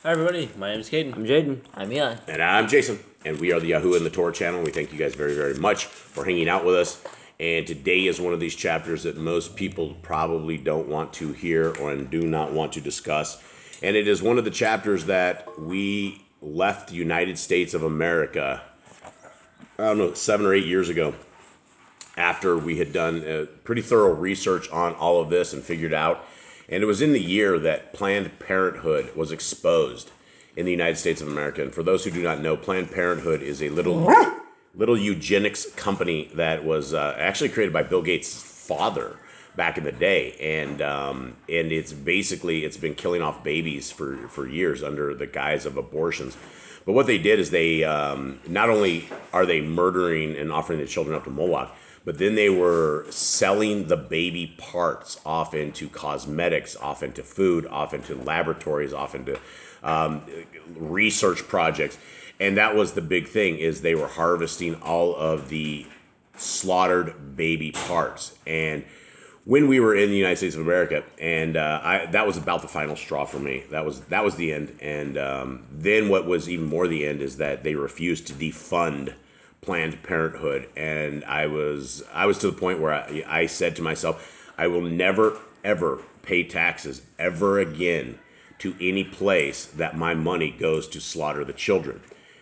Hi everybody, my name is Caden. I'm Jaden. I'm Yah. And I'm Jason, and we are the Yahoo and the Torah channel. We thank you guys very, very much for hanging out with us. And today is one of these chapters that most people probably don't want to hear or do not want to discuss. And it is one of the chapters that we left the United States of America, 7 or 8 years ago, after we had done a pretty thorough research on all of this and figured out. And it was in the year that Planned Parenthood was exposed in the United States of America. And for those who do not know, Planned Parenthood is a little eugenics company that was actually created by Bill Gates' father back in the day. And it's been killing off babies for years under the guise of abortions. But what they did is they not only are they murdering and offering the children up to Moloch, but then they were selling the baby parts off into cosmetics, off into food, off into laboratories, off into research projects. And that was the big thing, is they were harvesting all of the slaughtered baby parts. And when we were in the United States of America, and that was about the final straw for me. That was the end. And then what was even more the end is that they refused to defund Planned Parenthood, and I was to the point where I said to myself, I will never ever pay taxes ever again to any place that my money goes to slaughter the children.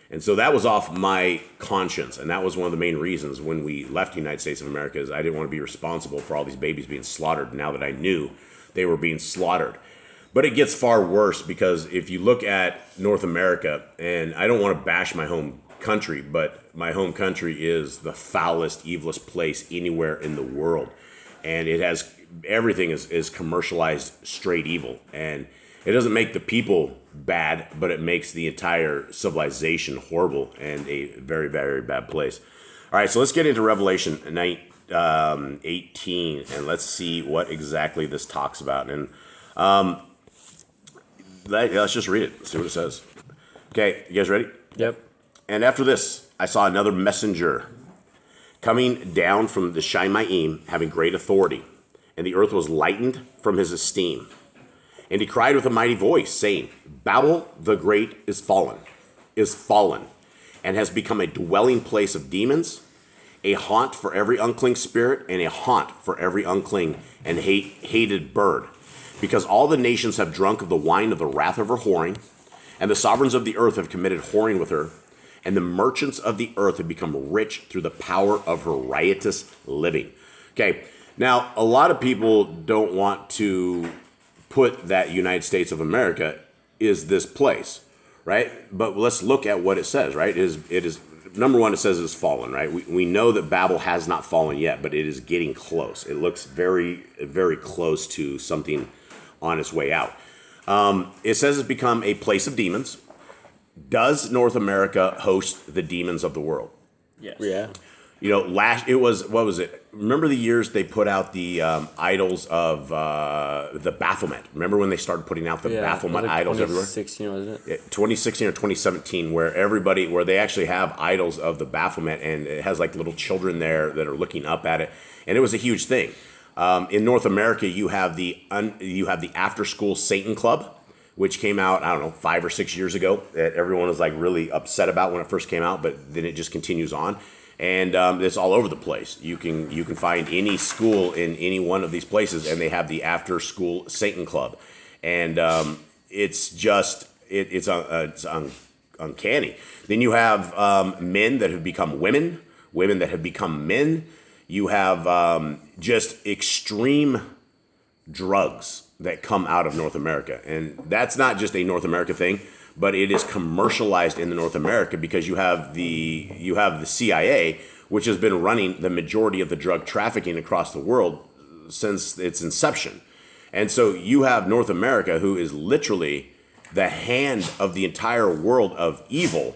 And so that was off my conscience, and that was one of the main reasons when we left the United States of America, is I didn't want to be responsible for all these babies being slaughtered now that I knew they were being slaughtered. But it gets far worse, because if you look at North America, and I don't want to bash my home country, but my home country is the foulest, evilest place anywhere in the world. And it has, everything is commercialized straight evil. And it doesn't make the people bad, but it makes the entire civilization horrible and a very, very bad place. All right, so let's get into Revelation 18, and let's see what exactly this talks about. And let's just read it, see what it says. Okay, you guys ready? Yep. And after this, I saw another messenger coming down from the Shamayim, having great authority, and the earth was lightened from his esteem. And he cried with a mighty voice, saying, Babel the Great is fallen, and has become a dwelling place of demons, a haunt for every unclean spirit, and a haunt for every unclean and hated bird. Because all the nations have drunk of the wine of the wrath of her whoring, and the sovereigns of the earth have committed whoring with her, and the merchants of the earth have become rich through the power of her riotous living. Okay, now a lot of people don't want to put that United States of America is this place, right? But let's look at what it says, right? It is number one, it says it's fallen, right? We know that Babel has not fallen yet, but it is getting close. It looks very, very close to something on its way out. It says it's become a place of demons. Does North America host the demons of the world? Yes. Yeah. You know, what was it? Remember the years they put out the idols of the Baphomet? Remember when they started putting out the Baphomet idols everywhere? 2016, wasn't it? 2016 or 2017, where they actually have idols of the Baphomet, and it has like little children there that are looking up at it, and it was a huge thing. In North America, you have the After School Satan Club, which came out, 5 or 6 years ago, that everyone was like really upset about when it first came out, but then it just continues on. And it's all over the place. You can find any school in any one of these places, and they have the After School Satan Club. And it's uncanny. Then you have men that have become women that have become men. You have just extreme drugs that come out of North America. And that's not just a North America thing, but it is commercialized in North America, because you have the CIA, which has been running the majority of the drug trafficking across the world since its inception. And so you have North America, who is literally the hand of the entire world of evil.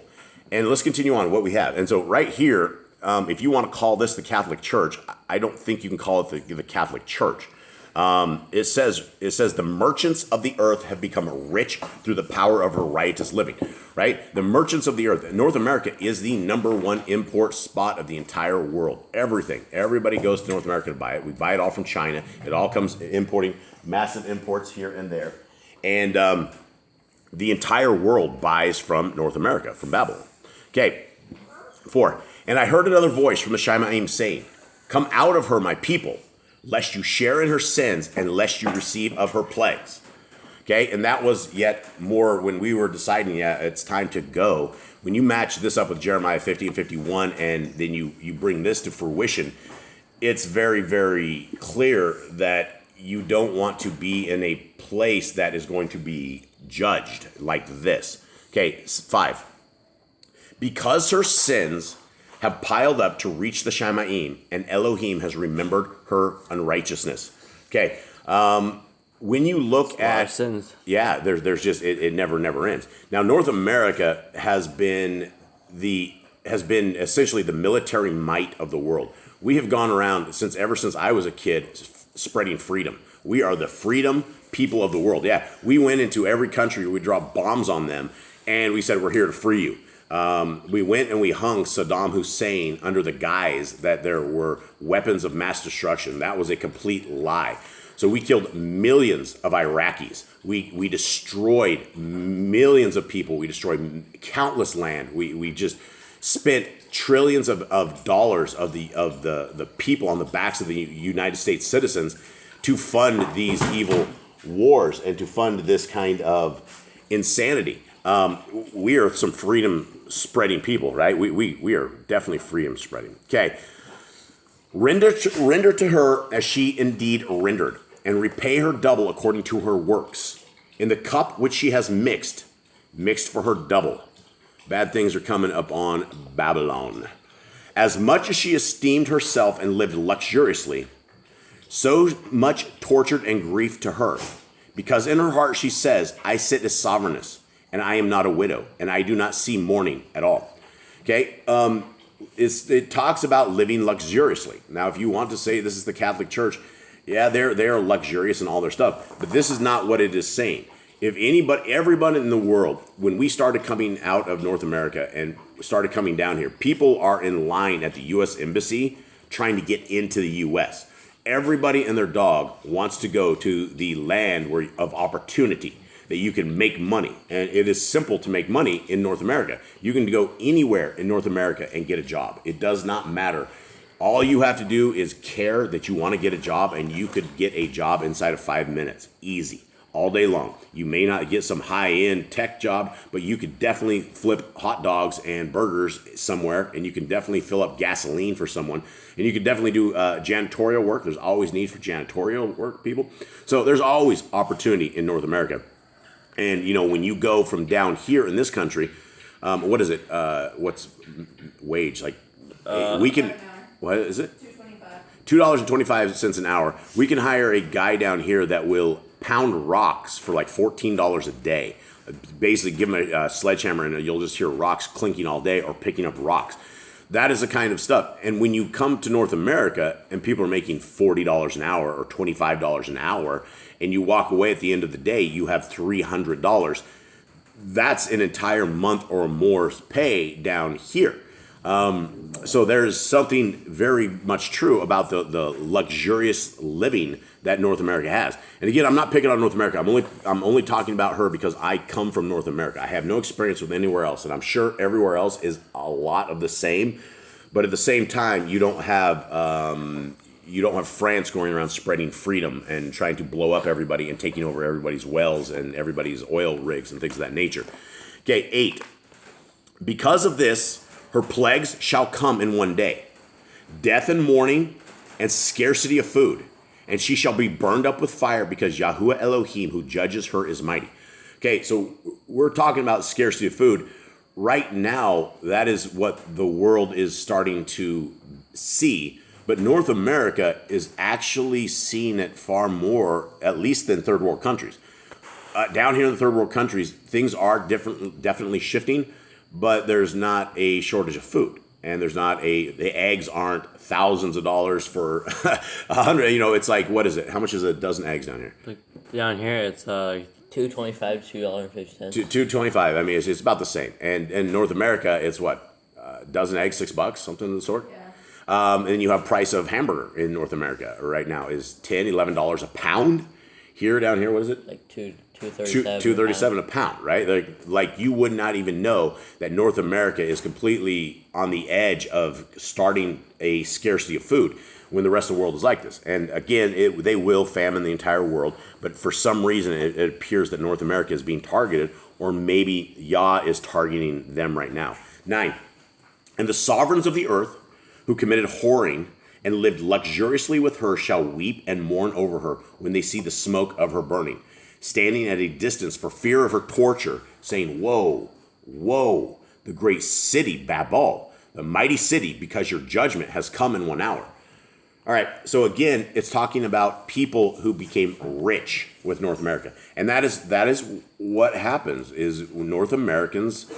And let's continue on what we have. And so right here, if you want to call this the Catholic Church, I don't think you can call it the Catholic Church. It says the merchants of the earth have become rich through the power of her riotous living, right? The merchants of the earth. North America is the number one import spot of the entire world. Everybody goes to North America to buy it. We buy it all from China. It all comes importing, massive imports here and there. And The entire world buys from North America, from Babylon. Okay, 4. And I heard another voice from the Shemaim saying, come out of her, my people, lest you share in her sins and lest you receive of her plagues. Okay, and that was yet more when we were deciding, it's time to go. When you match this up with Jeremiah 50 and 51, and then you bring this to fruition, it's very, very clear that you don't want to be in a place that is going to be judged like this. Okay, 5. Because her sins have piled up to reach the Shemaim, and Elohim has remembered her unrighteousness. Okay, when you look at sins, there's just it never ends. Now, North America has been essentially the military might of the world. We have gone around ever since I was a kid, spreading freedom. We are the freedom people of the world. Yeah, we went into every country, we dropped bombs on them, and we said, we're here to free you. We went and we hung Saddam Hussein under the guise that there were weapons of mass destruction. That was a complete lie. So we killed millions of Iraqis. We destroyed millions of people. We destroyed countless land. We just spent trillions of dollars of the people on the backs of the United States citizens to fund these evil wars and to fund this kind of insanity. We are some freedom spreading people, right? We are definitely freedom spreading. Okay. Render to her as she indeed rendered, and repay her double according to her works. In the cup which she has mixed for her double. Bad things are coming up on Babylon. As much as she esteemed herself and lived luxuriously, so much tortured and grief to her. Because in her heart she says, I sit as sovereigness, and I am not a widow, and I do not see mourning at all. Okay, it talks about living luxuriously. Now, if you want to say this is the Catholic Church, yeah, they're luxurious in all their stuff, but this is not what it is saying. If everybody in the world, when we started coming out of North America and started coming down here, people are in line at the U.S. Embassy trying to get into the U.S. Everybody and their dog wants to go to the land of opportunity, that you can make money. And it is simple to make money in North America. You can go anywhere in North America and get a job. It does not matter. All you have to do is care that you want to get a job, and you could get a job inside of 5 minutes. Easy. All day long. You may not get some high-end tech job, but you could definitely flip hot dogs and burgers somewhere, and you can definitely fill up gasoline for someone, and you can definitely do janitorial work. There's always need for janitorial work, people. So there's always opportunity in North America. And, when you go from down here in this country, what is it? What's wage? Like, we can, what is it? $2.25 an hour. We can hire a guy down here that will pound rocks for like $14 a day. Basically, give him a sledgehammer and you'll just hear rocks clinking all day, or picking up rocks. That is the kind of stuff. And when you come to North America and people are making $40 an hour or $25 an hour, and you walk away at the end of the day, you have $300. That's an entire month or more's pay down here. So there's something very much true about the luxurious living that North America has. And again, I'm not picking on North America. I'm only talking about her because I come from North America. I have no experience with anywhere else, and I'm sure everywhere else is a lot of the same. But at the same time, you don't have France going around spreading freedom and trying to blow up everybody and taking over everybody's wells and everybody's oil rigs and things of that nature. Okay, 8. Because of this, her plagues shall come in one day, death and mourning and scarcity of food, and she shall be burned up with fire, because Yahuwah Elohim, who judges her, is mighty. Okay, so we're talking about scarcity of food. Right now, that is what the world is starting to see, but North America is actually seeing it far more, at least than third world countries. Down here in the third world countries, things are definitely shifting, but there's not a shortage of food, and the eggs aren't thousands of dollars for 100. It's like, what is it? How much is a dozen eggs down here? Like down here, it's $2.25, $2.50. $2.25. I mean, it's about the same. And in North America, it's what, a dozen eggs, $6, something of the sort. Yeah. And then you have price of hamburger in North America right now is $10, $11 a pound. Down here, what is it? Like $2 $237 a pound, right? Like you would not even know that North America is completely on the edge of starting a scarcity of food when the rest of the world is like this. And again, they will famine the entire world, but for some reason it appears that North America is being targeted, or maybe Yah is targeting them right now. 9, and the sovereigns of the earth who committed whoring and lived luxuriously with her shall weep and mourn over her when they see the smoke of her burning, standing at a distance for fear of her torture, saying, woe, woe, the great city Babel, the mighty city, because your judgment has come in 1 hour. All right, so again, it's talking about people who became rich with North America. And that is what happens, is North Americans,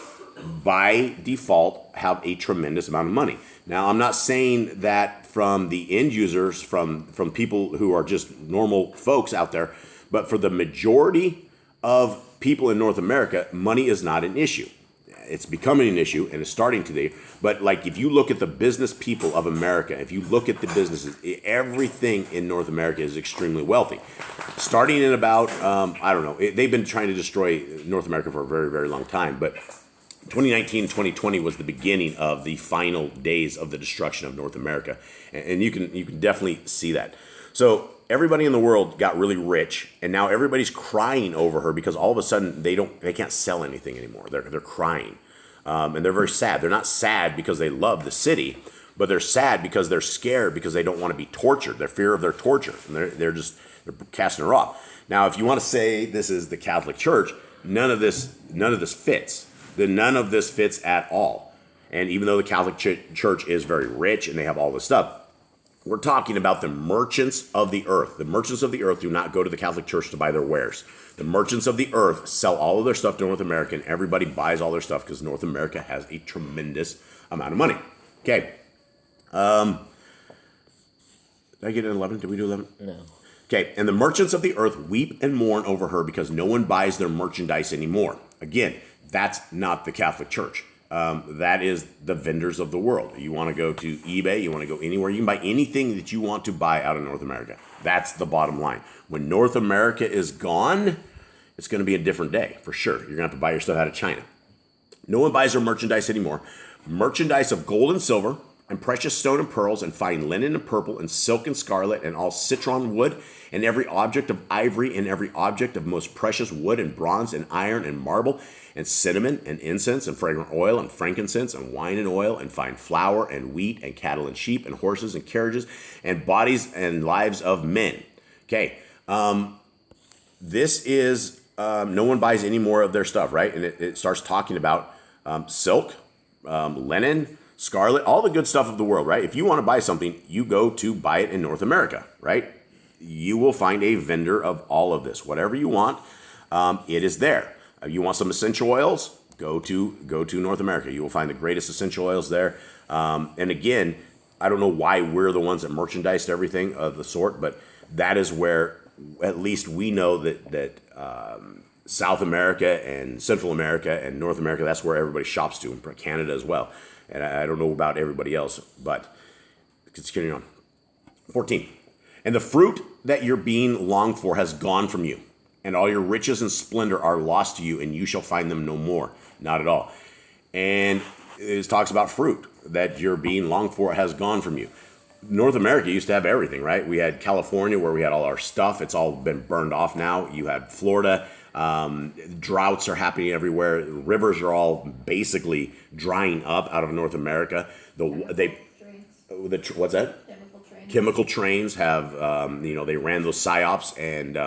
by default, have a tremendous amount of money. Now, I'm not saying that from the end users, from people who are just normal folks out there, but for the majority of people in North America, money is not an issue. It's becoming an issue, and it's starting to be. But like, if you look at the business people of America, if you look at the businesses, everything in North America is extremely wealthy. Starting in about, I don't know, they've been trying to destroy North America for a very, very long time. But 2019, 2020 was the beginning of the final days of the destruction of North America, and you can definitely see that. So everybody in the world got really rich, and now everybody's crying over her because all of a sudden they can't sell anything anymore. They're crying, and they're very sad. They're not sad because they love the city, but they're sad because they're scared, because they don't want to be tortured. They're fear of their torture, and they're casting her off. Now, if you want to say this is the Catholic Church, none of this fits. None of this fits at all. And even though the Catholic Church is very rich and they have all this stuff, we're talking about the merchants of the earth. The merchants of the earth do not go to the Catholic Church to buy their wares. The merchants of the earth sell all of their stuff to North America, and everybody buys all their stuff because North America has a tremendous amount of money. Okay. Did I get an 11? Did we do 11? No. Okay, and the merchants of the earth weep and mourn over her because no one buys their merchandise anymore. Again, that's not the Catholic Church. That is the vendors of the world. You want to go to eBay, you want to go anywhere, you can buy anything that you want to buy out of North America. That's the bottom line. When North America is gone, it's going to be a different day, for sure. You're going to have to buy your stuff out of China. No one buys their merchandise anymore. Merchandise of gold and silver, and precious stone and pearls, and fine linen and purple, and silk and scarlet, and all citron wood, and every object of ivory, and every object of most precious wood, and bronze, and iron, and marble, and cinnamon, and incense, and fragrant oil, and frankincense, and wine and oil, and fine flour, and wheat, and cattle, and sheep, and horses, and carriages, and bodies and lives of men. Okay, this is, no one buys any more of their stuff, right? And it starts talking about silk, linen, scarlet, all the good stuff of the world, right? If you want to buy something, you go to buy it in North America, right? You will find a vendor of all of this. Whatever you want, it is there. You want some essential oils? Go to North America. You will find the greatest essential oils there. And again, I don't know why we're the ones that merchandise everything of the sort, but that is where at least we know that South America and Central America and North America, that's where everybody shops to, and Canada as well. And I don't know about everybody else, but continuing on. 14. And the fruit that your being longed for has gone from you, and all your riches and splendor are lost to you, and you shall find them no more. Not at all. And it talks about fruit that your being longed for has gone from you. North America used to have everything, right? We had California where we had all our stuff. It's all been burned off now. You had Florida. Droughts are happening everywhere. Rivers are all basically drying up out of North America. What's that? Chemical trains have, they ran those psyops and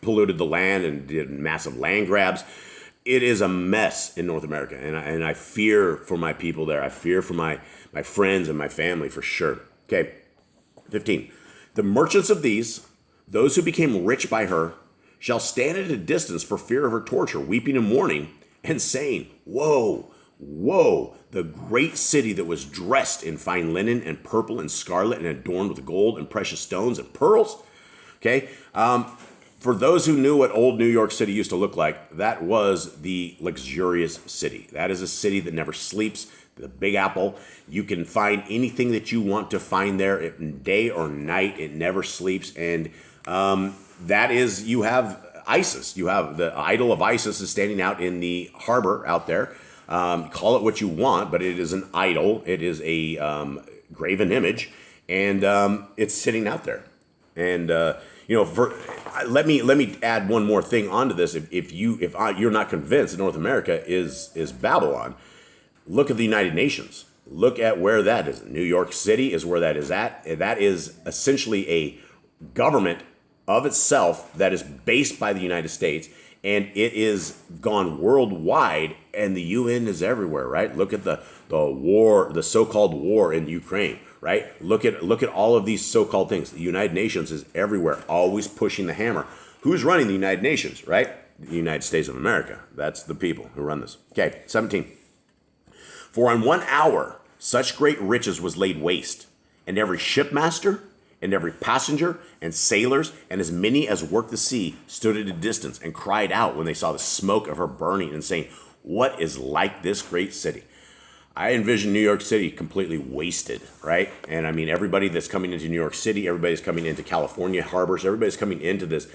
polluted the land and did massive land grabs. It is a mess in North America, and I fear for my people there. I fear for my friends and my family for sure. Okay, 15. The merchants of these, those who became rich by her, shall stand at a distance for fear of her torture, weeping and mourning, and saying, woe, woe, the great city that was dressed in fine linen and purple and scarlet and adorned with gold and precious stones and pearls. Okay, for those who knew what old New York City used to look like, that was the luxurious city. That is a city that never sleeps. The Big Apple. You can find anything that you want to find there, day or night. It never sleeps, and that is, you have ISIS. You have the idol of ISIS is standing out in the harbor out there. Call it what you want, but it is an idol. It is a graven image, and it's sitting out there. And let me add one more thing onto this. If you're not convinced that North America is Babylon, look at the United Nations. Look at where that is. New York City is where that is at. That is essentially a government of itself that is based by the United States, and it is gone worldwide, and the UN is everywhere, right? Look at the war, the so-called war in Ukraine, right? Look at all of these so-called things. The United Nations is everywhere, always pushing the hammer. Who's running the United Nations, right? The United States of America. That's the people who run this. Okay, 17. For in 1 hour such great riches was laid waste, and every shipmaster and every passenger and sailors and as many as worked the sea stood at a distance and cried out when they saw the smoke of her burning and saying, what is like this great city? I envision New York City completely wasted, right? And I mean, everybody that's coming into New York City, everybody's coming into California harbors, everybody's coming into this.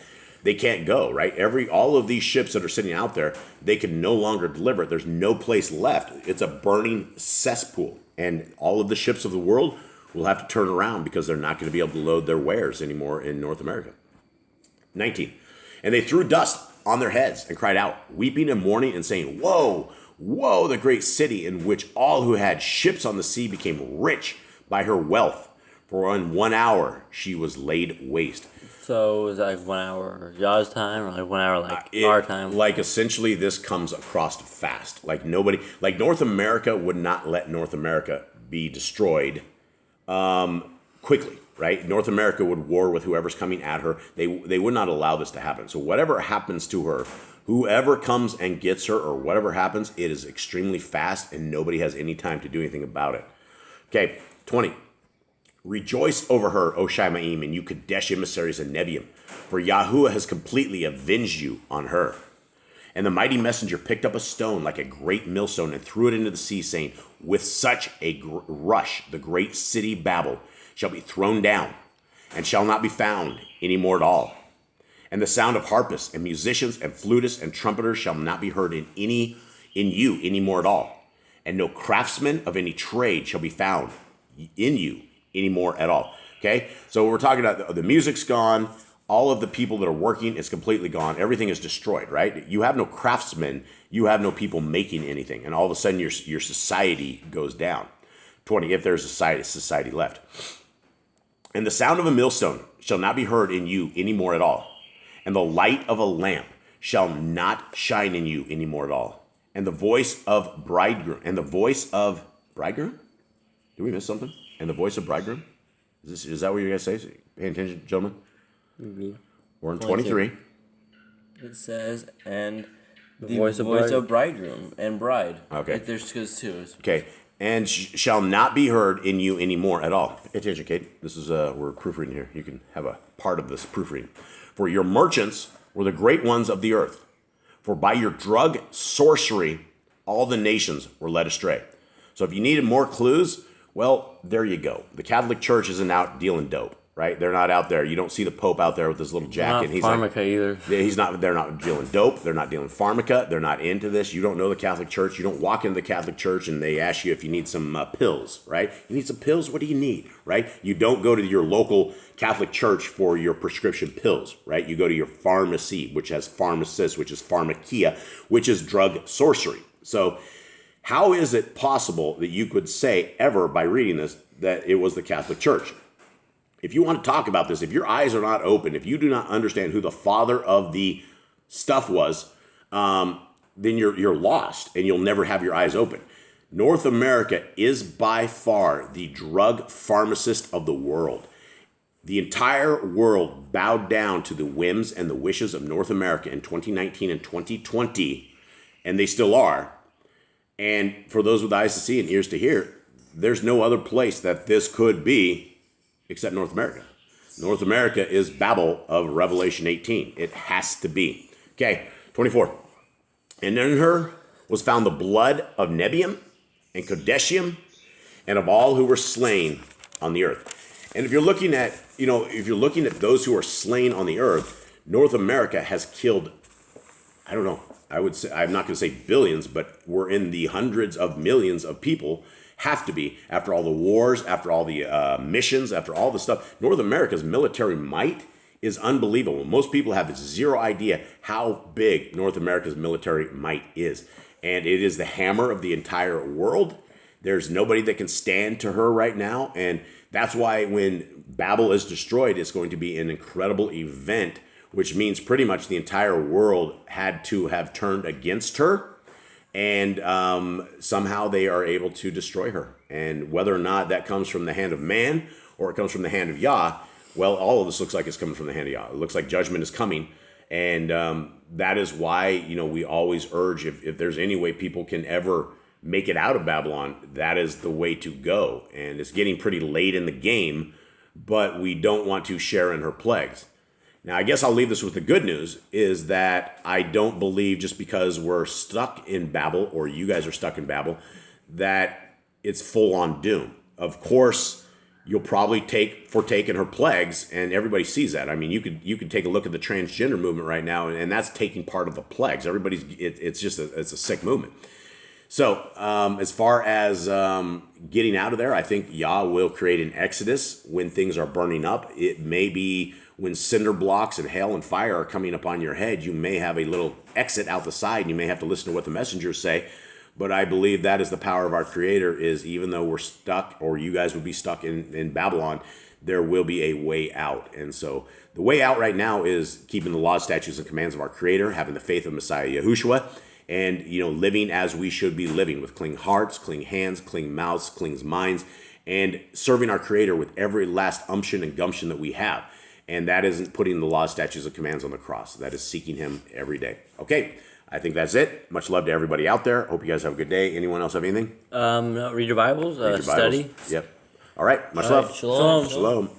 They can't go, right? All of these ships that are sitting out there, they can no longer deliver it. There's no place left. It's a burning cesspool. And all of the ships of the world will have to turn around because they're not going to be able to load their wares anymore in North America. 19. And they threw dust on their heads and cried out, weeping and mourning and saying, woe, woe, the great city in which all who had ships on the sea became rich by her wealth. For in 1 hour she was laid waste. So is that like 1 hour Yah's time, or like 1 hour our time? Like essentially this comes across fast. Like North America would not let North America be destroyed quickly, right? North America would war with whoever's coming at her. They would not allow this to happen. So whatever happens to her, whoever comes and gets her or whatever happens, it is extremely fast and nobody has any time to do anything about it. Okay, 20. Rejoice over her, O Shemaim, and you Kadesh emissaries and Nebiim, for Yahuwah has completely avenged you on her. And the mighty messenger picked up a stone like a great millstone and threw it into the sea, saying, with such a rush, the great city Babel shall be thrown down and shall not be found any more at all. And the sound of harpists and musicians and flutists and trumpeters shall not be heard in you any more at all. And no craftsman of any trade shall be found in you any more at all. Okay? So we're talking about the music's gone. All of the people that are working is completely gone. Everything is destroyed, right? You have no craftsmen. You have no people making anything. And all of a sudden, your society goes down. 20, if there's a society left. And the sound of a millstone shall not be heard in you any more at all. And the light of a lamp shall not shine in you any more at all. And the voice of bridegroom. Did we miss something? And the voice of bridegroom? Is that what you guys say? Pay attention, gentlemen. Mm-hmm. We're in 23. It says, and the voice of bridegroom and bride. Okay. There's two. Okay. And shall not be heard in you anymore at all. Pay attention, Kate. This is, we're proofreading here. You can have a part of this proofreading. For your merchants were the great ones of the earth. For by your drug sorcery, all the nations were led astray. So if you needed more clues, well, there you go. The Catholic Church isn't out dealing dope, right? They're not out there. You don't see the Pope out there with his little jacket. Not pharmaca either. They're not dealing dope. They're not dealing pharmaca. They're not into this. You don't know the Catholic Church. You don't walk into the Catholic Church and they ask you if you need some pills, right? You need some pills? What do you need, right? You don't go to your local Catholic Church for your prescription pills, right? You go to your pharmacy, which has pharmacist, which is pharmakia, which is drug sorcery. So how is it possible that you could say ever by reading this that it was the Catholic Church? If you want to talk about this, if your eyes are not open, if you do not understand who the father of the stuff was, then you're lost and you'll never have your eyes open. North America is by far the drug pharmacist of the world. The entire world bowed down to the whims and the wishes of North America in 2019 and 2020, and they still are. And for those with eyes to see and ears to hear, there's no other place that this could be except North America. North America is Babel of Revelation 18. It has to be. Okay, 24. And in her was found the blood of Nebiim and Kodeshim and of all who were slain on the earth. And if you're looking at those who are slain on the earth, North America has killed, I don't know, I would say, I'm not going to say billions, but we're in the hundreds of millions of people, have to be, after all the wars, after all the missions, after all the stuff. North America's military might is unbelievable. Most people have zero idea how big North America's military might is. And it is the hammer of the entire world. There's nobody that can stand to her right now. And that's why when Babel is destroyed, it's going to be an incredible event, which means pretty much the entire world had to have turned against her. And somehow they are able to destroy her. And whether or not that comes from the hand of man or it comes from the hand of Yah, well, all of this looks like it's coming from the hand of Yah. It looks like judgment is coming. And that is why, we always urge, if there's any way people can ever make it out of Babylon, that is the way to go. And it's getting pretty late in the game, but we don't want to share in her plagues. Now, I guess I'll leave this with the good news, is that I don't believe just because we're stuck in Babel, or you guys are stuck in Babel, that it's full-on doom. Of course, you'll probably partake in her plagues, and everybody sees that. I mean, you could take a look at the transgender movement right now, and that's taking part of the plagues. It's a sick movement. So, as far as getting out of there, I think Yah will create an exodus when things are burning up. It may be when cinder blocks and hail and fire are coming upon your head, you may have a little exit out the side, and you may have to listen to what the messengers say. But I believe that is the power of our Creator, is even though we're stuck, or you guys would be stuck in Babylon, there will be a way out. And so the way out right now is keeping the laws, statutes, and commands of our Creator, having the faith of Messiah Yahushua, and living as we should be living, with clean hearts, clean hands, clean mouths, clean minds, and serving our Creator with every last umption and gumption that we have. And that isn't putting the laws, statutes, and commands on the cross. That is seeking Him every day. Okay, I think that's it. Much love to everybody out there. Hope you guys have a good day. Anyone else have anything? No, read your Bibles, Read your study. Bibles. Yep. All right, much love. Shalom. Shalom.